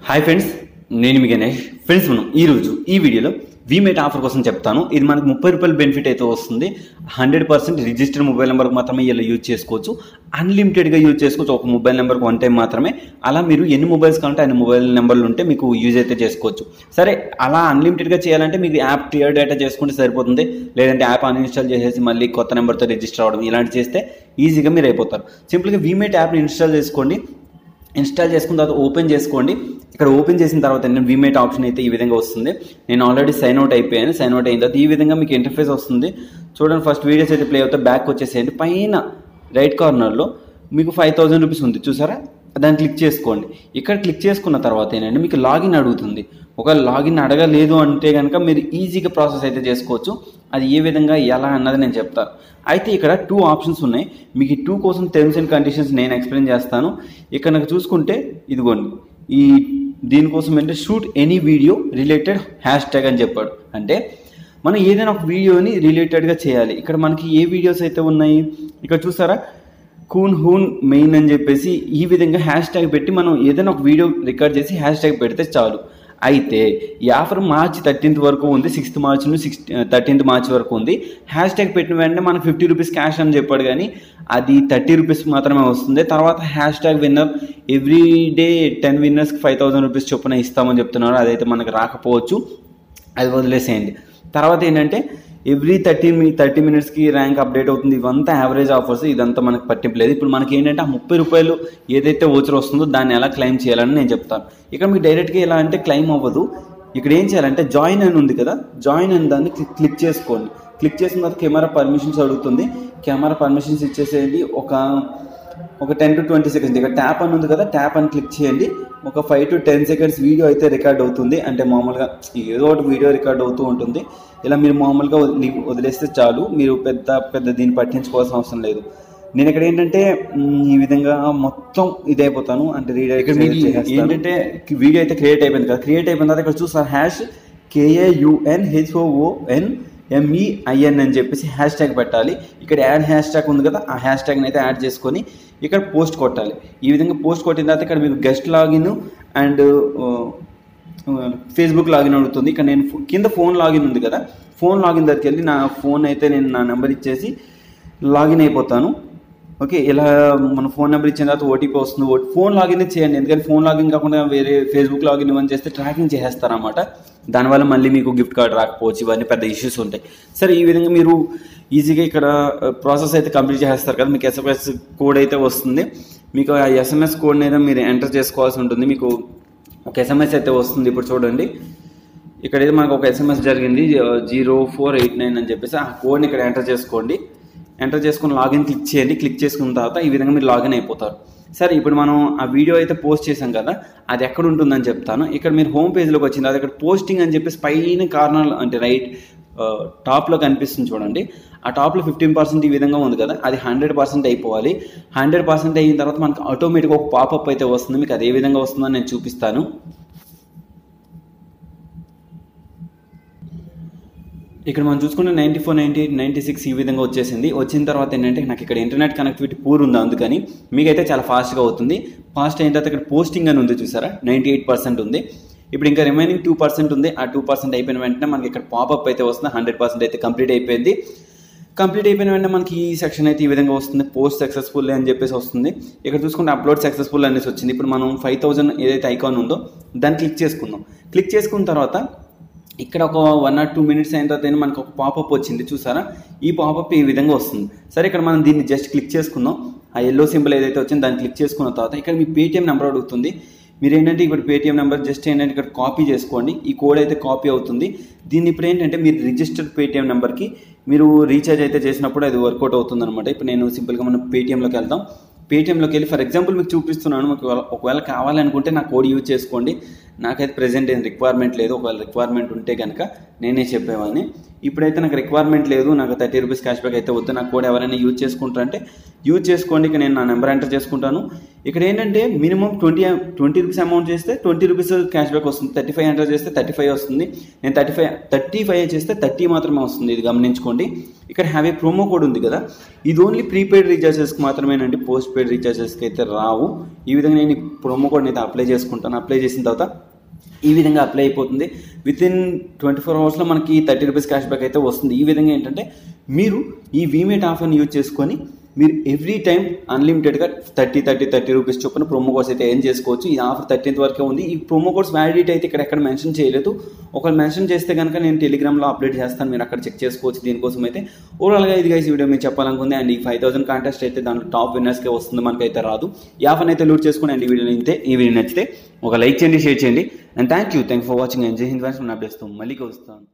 Hi friends, నేను మీ Ganesh. Friends, మనం ఈరోజు ఈ వీడియోలో వీమేట్ ఆఫర్ కోసం చెప్తాను. ఇది మనకు 30 రూపాయల బెనిఫిట్ అయితే వస్తుంది. 100% రిజిస్టర్డ్ మొబైల్ నెంబర్కి మాత్రమే ఇలా యూజ్ చేసుకోవచ్చు. అన్లిమిటెడ్గా యూజ్ చేసుకోవచ్చు. ఒక మొబైల్ నెంబర్కి 1 టైం మాత్రమే. అలా మీరు ఎన్ని మొబైల్స్ కావాలంటే అన్ని మొబైల్ నెంబర్లు ఉంటే మీకు యూజ్ అయితే చేసుకోవచ్చు. సరే, అలా అన్లిమిటెడ్గా చేయాలంటే మీకు యాప్ క్లియర్ డేటా చేసుకుంటే సరిపోతుంది. లేదంటే యాప్ అన్ఇన్స్టాల్ చేసేసి మళ్ళీ కొత్త నెంబర్తో రిజిస్టర్ అవ్వడం ఇలాంటి చేస్తే ఈజీగా మీరు అయిపోతారు. సింపుల్గా వీమేట్ యాప్ని ఇన్స్టాల్ చేసుకోండి. ఇన్స్టాల్ చేసుకున్న తర్వాత ఓపెన్ చేసుకోండి. ఇక్కడ ఓపెన్ చేసిన తర్వాత వీమేట్ ఆప్షన్ అయితే ఈ విధంగా వస్తుంది. నేను ఆల్రెడీ సైన్ అవుట్ అయిపోయాను. సైన్ అవుట్ అయిన తర్వాత ఈ విధంగా మీకు ఇంటర్ఫేస్ వస్తుంది. చూడండి, ఫస్ట్ వీడియోస్ అయితే ప్లే అవుతాయి. బ్యాక్ వచ్చేసేయండి. పైన రైట్ కార్నర్లో మీకు 5000 రూపీస్ ఉంది, చూసారా? దాన్ని క్లిక్ చేసుకోండి. ఇక్కడ క్లిక్ చేసుకున్న తర్వాత ఏంటంటే మీకు లాగిన్ అడుగుతుంది. ఒకవేళ లాగిన్ అడగలేదు అంటే కనుక మీరు ఈజీగా ప్రాసెస్ అయితే చేసుకోవచ్చు. అది ఏ విధంగా ఎలా అన్నది నేను చెప్తాను. అయితే ఇక్కడ 2 ఆప్షన్స్ ఉన్నాయి. మీకు ఈ 2 కోసం టర్మ్స్ అండ్ కండిషన్స్ నేను ఎక్స్ప్లెయిన్ చేస్తాను. ఇక్కడ నాకు చూసుకుంటే ఇదిగోండి, ఈ దీనికోసం అంటే షూట్ ఎనీ వీడియో రిలేటెడ్ #, అని చెప్పాడు. అంటే మనం ఏదైనా ఒక వీడియోని రిలేటెడ్గా చేయాలి. ఇక్కడ మనకి ఏ వీడియోస్ అయితే ఉన్నాయి ఇక్కడ చూసారా, కూన్ హూన్ మెయిన్ అని చెప్పేసి ఈ విధంగా #, పెట్టి మనం ఏదైనా ఒక వీడియో రికార్డ్ చేసి #, పెడితే చాలు. అయితే ఈ ఆఫర్ మార్చి 13th వరకు ఉంది. 6th మార్చ్ నుంచి 13th మార్చ్ వరకు ఉంది. #, పెట్టిన వెంటనే మనకు 50 రూపీస్ క్యాష్ అని చెప్పాడు, కానీ అది 30 రూపీస్ మాత్రమే వస్తుంది. తర్వాత #, విన్నర్ ఎవ్రీ డే 10 విన్నర్స్కి 5000 రూపీస్ చొప్పున ఇస్తామని చెప్తున్నారు. అదైతే మనకు రాకపోవచ్చు, అది వదిలేసేయండి. తర్వాత ఏంటంటే ఎవ్రీ 30 మినిట్స్కి ర్యాంక్ అప్డేట్ అవుతుంది. ఇవంతా యావరేజ్ ఆఫర్స్, ఇదంతా మనకు పట్టింపలేదు. ఇప్పుడు మనకి ఏంటంటే ఆ 30 రూపాయలు ఏదైతే ఓచర్ వస్తుందో దాన్ని ఎలా క్లెయిమ్ చేయాలని నేను చెప్తాను. ఇక్కడ మీకు డైరెక్ట్గా ఎలా అంటే క్లెయిమ్ అవ్వదు. ఇక్కడ ఏం చేయాలంటే జాయిన్ అని ఉంది కదా, జాయిన్ అని దాన్ని క్లిక్ చేసుకోండి. క్లిక్ చేసిన తర్వాత కెమెరా పర్మిషన్స్ అడుగుతుంది. కెమెరా పర్మిషన్స్ ఇచ్చేసేయండి. ఒక 10 to 20 seconds. ఇక్కడ ట్యాప్ అని ఉంది కదా, ట్యాప్ అని క్లిక్ చేయండి. ఒక 5 to 10 seconds వీడియో అయితే రికార్డ్ అవుతుంది. అంటే మామూలుగా ఏదో ఒకటి వీడియో రికార్డ్ అవుతూ ఉంటుంది. ఇలా మీరు మామూలుగా వదిలేస్తే చాలు. మీరు పెద్ద దీన్ని పట్టించుకోవాల్సిన అవసరం లేదు. నేను ఇక్కడ ఏంటంటే ఈ విధంగా మొత్తం ఇదైపోతాను. అంటే ఇక్కడ మీకు ఏంటంటే వీడియో అయితే క్రియేట్ అయిపోయింది కదా, క్రియేట్ అయిపోయిన తర్వాత ఇక్కడ చూస్తారు KAUNHOONMEIN అని చెప్పేసి #, పెట్టాలి. ఇక్కడ యాడ్ #, ఉంది కదా, ఆ #ని అయితే యాడ్ చేసుకొని ఇక్కడ పోస్ట్ కొట్టాలి. ఈ విధంగా పోస్ట్ కొట్టిన తర్వాత ఇక్కడ మీకు guest login and Facebook login అడుగుతుంది. ఇక్కడ నేను కింద ఫోన్ లాగిన్ ఉంది కదా, ఫోన్ లాగిన్ దగ్గరికి వెళ్ళి నా ఫోన్ అయితే నేను నా నెంబర్ ఇచ్చేసి లాగిన్ అయిపోతాను. ఓకే, ఇలా మన ఫోన్ నెంబర్ ఇచ్చిన తర్వాత ఓటీపీ వస్తుంది. ఫోన్ లాగిన్ చేయండి, ఎందుకంటే ఫోన్ లాగిన్ కాకుండా వేరే ఫేస్బుక్ లాగిన్ ఇవన్నీ చేస్తే ట్రాకింగ్ చేసేస్తారన్నమాట. దానివల్ల మళ్ళీ మీకు గిఫ్ట్ కార్డ్ రాకపోవచ్చు, ఇవన్నీ పెద్ద ఇష్యూస్ ఉంటాయి. సరే, ఈ విధంగా మీరు ఈజీగా ఇక్కడ ప్రాసెస్ అయితే కంప్లీట్ చేస్తారు కదా. మీకు SMS కోడ్ అయితే వస్తుంది. మీకు ఆ SMS కోడ్ని అయితే మీరు ఎంటర్ చేసుకోవాల్సి ఉంటుంది. మీకు ఒక SMS అయితే వస్తుంది. ఇప్పుడు చూడండి, ఇక్కడైతే మనకు ఒక SMS జరిగింది 0489 అని చెప్పేసి. ఆ కోడ్ని ఇక్కడ ఎంటర్ చేసుకోండి. ఎంటర్ చేసుకుని లాగిన్ క్లిక్ చేయండి. క్లిక్ చేసుకున్న తర్వాత ఈ విధంగా మీరు లాగిన్ అయిపోతారు. సరే, ఇప్పుడు మనం ఆ వీడియో అయితే పోస్ట్ చేసాం కదా, అది ఎక్కడ ఉంటుందని చెప్తాను. ఇక్కడ మీరు హోమ్ పేజ్లోకి వచ్చింది, అది ఇక్కడ పోస్టింగ్ అని చెప్పేసి పైన కార్నర్ అంటే రైట్ టాప్లో కనిపిస్తుంది చూడండి. ఆ టాప్లో 15% ఈ విధంగా ఉంది కదా, అది 100% అయిపోవాలి. 100% అయిన తర్వాత మనకు ఆటోమేటిక్గా ఒక పాపప్ అయితే వస్తుంది. మీకు అది ఏ విధంగా వస్తుందో నేను చూపిస్తాను. ఇక్కడ మనం చూసుకుంటే 94, 98, 96 ఈ విధంగా వచ్చేసింది. వచ్చిన తర్వాత ఏంటంటే నాకు ఇక్కడ ఇంటర్నెట్ కనెక్టివిటీ పూర్ ఉంది, అందుకని మీకైతే చాలా ఫాస్ట్గా అవుతుంది. ఫాస్ట్ అయిన తర్వాత ఇక్కడ పోస్టింగ్ అని ఉంది చూసారా, 98% ఉంది. ఇప్పుడు ఇంకా రిమైనింగ్ 2% ఉంది. ఆ 2% అయిపోయిన వెంటనే మనకి ఇక్కడ పాపప్ అయితే వస్తుంది. 100% అయితే కంప్లీట్ అయిపోయింది. కంప్లీట్ అయిపోయిన వెంటనే మనకి ఈ సెక్షన్ అయితే ఈ విధంగా వస్తుంది. పోస్ట్ సక్సెస్ఫుల్ అని చెప్పేసి వస్తుంది. ఇక్కడ చూసుకుంటే అప్లోడ్ సక్సెస్ఫుల్ అనేసి వచ్చింది. ఇప్పుడు మనం 5000 ఏదైతే ఐకాన్ ఉందో దాన్ని క్లిక్ చేసుకుందాం. క్లిక్ చేసుకున్న తర్వాత ఇక్కడ ఒక 1 or 2 minutes అయిన తర్వాత మనకు ఒక పాపప్ వచ్చింది చూసారా. ఈ పాపప్ ఈ విధంగా వస్తుంది. సరే, ఇక్కడ మనం దీన్ని జస్ట్ క్లిక్ చేసుకుందాం. ఆ ఎల్లో సింబల్ ఏదైతే వచ్చిందో దాన్ని క్లిక్ చేసుకున్న తర్వాత ఇక్కడ మీ పేటిఎం నెంబర్ అడుగుతుంది. మీరు ఏంటంటే ఇక్కడ పేటిఎం నెంబర్ జస్ట్ ఏంటంటే ఇక్కడ కాపీ చేసుకోండి. ఈ కోడ్ అయితే కాపీ అవుతుంది. దీన్ని ఇప్పుడు ఏంటంటే మీరు రిజిస్టర్డ్ పేటిఎం నెంబర్కి మీరు రీఛార్జ్ అయితే చేసినప్పుడు అది వర్కౌట్ అవుతుంది అనమాట. ఇప్పుడు నేను సింపుల్గా మనం పేటిఎంలోకి వెళ్తాం. పేటిఎంలోకి వెళ్ళి ఫర్ ఎగ్జాంపుల్ మీకు చూపిస్తున్నాను. మీకు ఒకవేళ కావాలనుకుంటే నా కోడ్ యూజ్ చేసుకోండి. నాకైతే ప్రెజెంట్ ఏం రిక్వైర్మెంట్ లేదు. ఒకవేళ రిక్వైర్మెంట్ ఉంటే కనుక నేనే చెప్పేవాడిని. ఇప్పుడైతే నాకు రిక్వైర్మెంట్ లేదు, నాకు 30 రూపీస్ క్యాష్ బ్యాక్ అయితే వద్దు. నాకు కూడా ఎవరైనా యూజ్ చేసుకుంటారంటే యూజ్ చేసుకోండి. ఇక నేను నా నెంబర్ ఎంటర్ చేసుకుంటాను. ఇక్కడ ఏంటంటే మినిమం 20 రూపీస్ అమౌంట్ చేస్తే 20 రూపీస్ క్యాష్ బ్యాక్ వస్తుంది. 35 ఎంటర్ చేస్తే 35 వస్తుంది. నేను 35 చేస్తే 30 మాత్రమే వస్తుంది. ఇది గమనించుకోండి. ఇక్కడ హ్యావ్ ఏ ప్రోమో కోడ్ ఉంది కదా, ఇది ఓన్లీ ప్రీపెయిడ్ రీఛార్జెస్కి మాత్రమేనండి, పోస్ట్ పెయిడ్ రీఛార్జెస్కి అయితే రావు. ఈ విధంగా నేను ప్రోమో కోడ్ని అయితే అప్లై చేసుకుంటాను. అప్లై చేసిన తర్వాత ఈ విధంగా అప్లై అయిపోతుంది. వితిన్ 24 అవర్స్లో మనకి 30 రూపీస్ క్యాష్ బ్యాక్ అయితే వస్తుంది. ఈ విధంగా ఏంటంటే మీరు ఈ వీమేట్ ఆఫర్ని యూజ్ చేసుకొని మీరు ఎవ్రీ టైం అన్లిమిటెడ్గా 30 రూపీస్ చొప్పున ప్రోమో కోడ్స్ అయితే ఏం చేసుకోవచ్చు. ఈ ఆఫర్ 13th వరకే ఉంది. ఈ ప్రోమో కోడ్స్ వ్యాలిడిటీ అయితే ఇక్కడ ఎక్కడ మెన్షన్ చేయలేదు. ఒకవేళ మెన్షన్ చేస్తే కనుక నేను టెలిగ్రామ్లో అప్డేట్ చేస్తాను, మీరు అక్కడ చెక్ చేసుకోవచ్చు. దీనికోసం అయితే ఓవరాల్గా ఇది గైస్ వీడియో మీరు చెప్పాలనుకుంది. అండ్ ఈ 5000 కాంటెస్ట్ అయితే దాంట్లో టాప్ విన్నర్స్కే వస్తుంది, మనకైతే రాదు. ఈ ఆఫర్ని అయితే లూట్ చేసుకుని అండ్ ఈ వీడియో నచ్చితే ఒక లైక్ చేయండి, షేర్ చేయండి. And thank you for watching. And జై హింద్ ఫ్రెండ్స్. మన అప్డేట్స్తో మళ్ళీ వస్తాను.